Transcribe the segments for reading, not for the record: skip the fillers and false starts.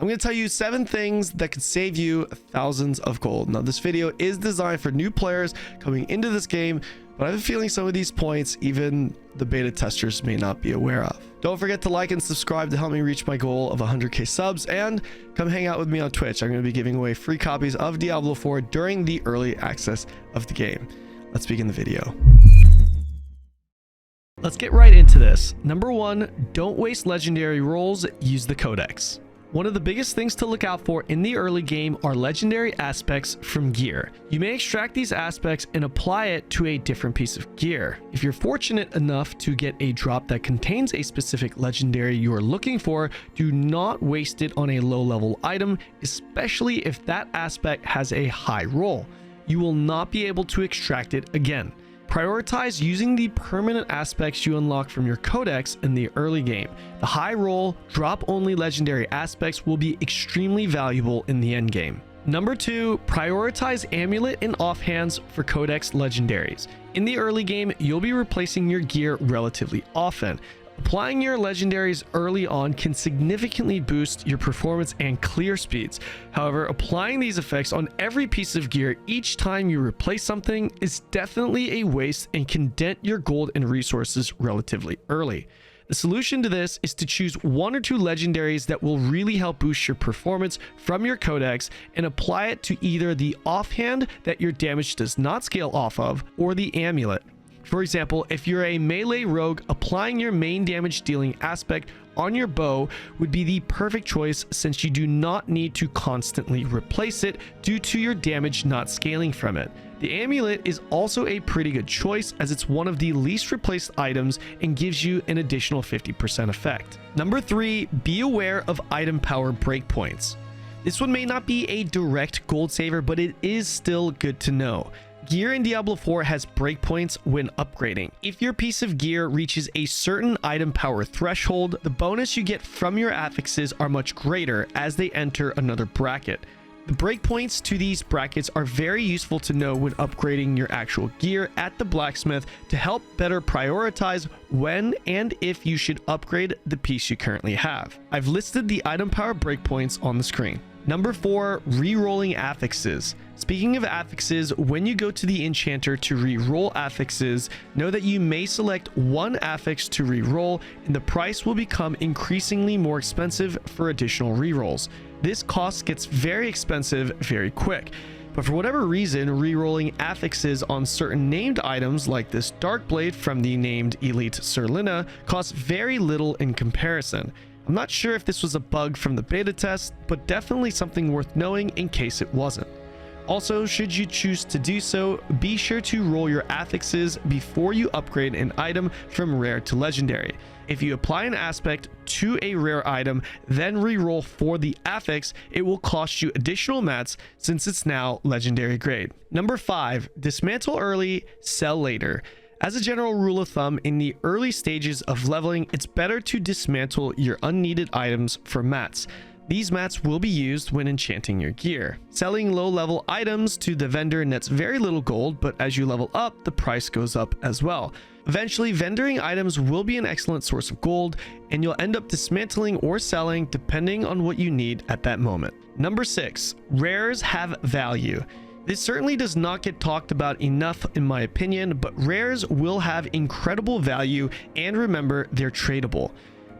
I'm going to tell you 7 things that could save you thousands of gold. Now, this video is designed for new players coming into this game, but I have a feeling some of these points, even the beta testers may not be aware of. Don't forget to like and subscribe to help me reach my goal of 100k subs, and come hang out with me on Twitch. I'm going to be giving away free copies of Diablo 4 during the early access of the game. Let's begin the video. Let's get right into this. Number 1, don't waste legendary rolls, use the Codex. One of the biggest things to look out for in the early game are legendary aspects from gear. You may extract these aspects and apply it to a different piece of gear. If you're fortunate enough to get a drop that contains a specific legendary you are looking for, do not waste it on a low level item, especially if that aspect has a high roll. You will not be able to extract it again. Prioritize using the permanent aspects you unlock from your codex in the early game. The high roll, drop only legendary aspects will be extremely valuable in the end game. Number 2, prioritize amulet and offhands for codex legendaries. In the early game, you'll be replacing your gear relatively often. Applying your legendaries early on can significantly boost your performance and clear speeds. However, applying these effects on every piece of gear each time you replace something is definitely a waste and can dent your gold and resources relatively early. The solution to this is to choose 1 or 2 legendaries that will really help boost your performance from your codex and apply it to either the offhand that your damage does not scale off of or the amulet. For example, if you're a melee rogue, applying your main damage dealing aspect on your bow would be the perfect choice, since you do not need to constantly replace it due to your damage not scaling from it. The amulet is also a pretty good choice, as it's one of the least replaced items and gives you an additional 50% effect. Number 3, be aware of item power breakpoints. This one may not be a direct gold saver, but it is still good to know. Gear in Diablo 4 has breakpoints when upgrading. If your piece of gear reaches a certain item power threshold, the bonus you get from your affixes are much greater as they enter another bracket. The breakpoints to these brackets are very useful to know when upgrading your actual gear at the blacksmith to help better prioritize when and if you should upgrade the piece you currently have. I've listed the item power breakpoints on the screen. Number 4, re-rolling affixes. Speaking of affixes, when you go to the enchanter to re-roll affixes, know that you may select 1 affix to re-roll, and the price will become increasingly more expensive for additional re-rolls. This cost gets very expensive very quick. But for whatever reason, re-rolling affixes on certain named items like this dark blade from the named Elite Serlina costs very little in comparison. I'm not sure if this was a bug from the beta test, but definitely something worth knowing in case it wasn't. Also, should you choose to do so, be sure to roll your affixes before you upgrade an item from rare to legendary. If you apply an aspect to a rare item, then re-roll for the affix, it will cost you additional mats since it's now legendary grade. Number 5, dismantle early, sell later. As a general rule of thumb, in the early stages of leveling, it's better to dismantle your unneeded items for mats. These mats will be used when enchanting your gear. Selling low-level items to the vendor nets very little gold, but as you level up, the price goes up as well. Eventually, vendoring items will be an excellent source of gold, and you'll end up dismantling or selling depending on what you need at that moment. Number 6, rares have value. This certainly does not get talked about enough in my opinion, but rares will have incredible value, and remember, they're tradable.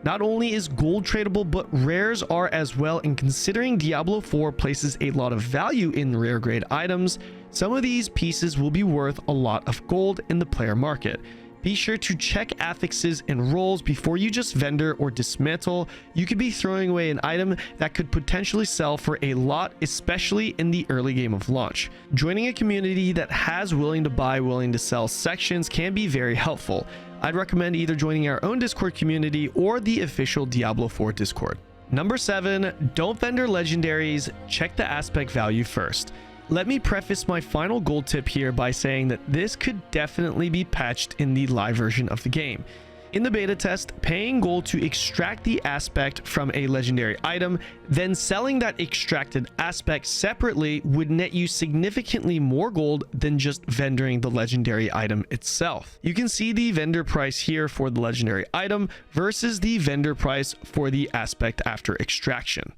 Not only is gold tradable, but rares are as well, and considering Diablo 4 places a lot of value in rare grade items, some of these pieces will be worth a lot of gold in the player market. Be sure to check affixes and rolls before you just vendor or dismantle. You could be throwing away an item that could potentially sell for a lot, especially in the early game of launch. Joining a community that has willing to buy, willing to sell sections can be very helpful. I'd recommend either joining our own Discord community or the official Diablo 4 Discord. Number 7, don't vendor legendaries, check the aspect value first. Let me preface my final gold tip here by saying that this could definitely be patched in the live version of the game. In the beta test, paying gold to extract the aspect from a legendary item, then selling that extracted aspect separately would net you significantly more gold than just vendoring the legendary item itself. You can see the vendor price here for the legendary item versus the vendor price for the aspect after extraction.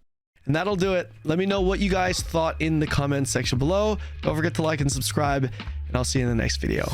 And that'll do it. Let me know what you guys thought in the comments section below. Don't forget to like and subscribe, and I'll see you in the next video.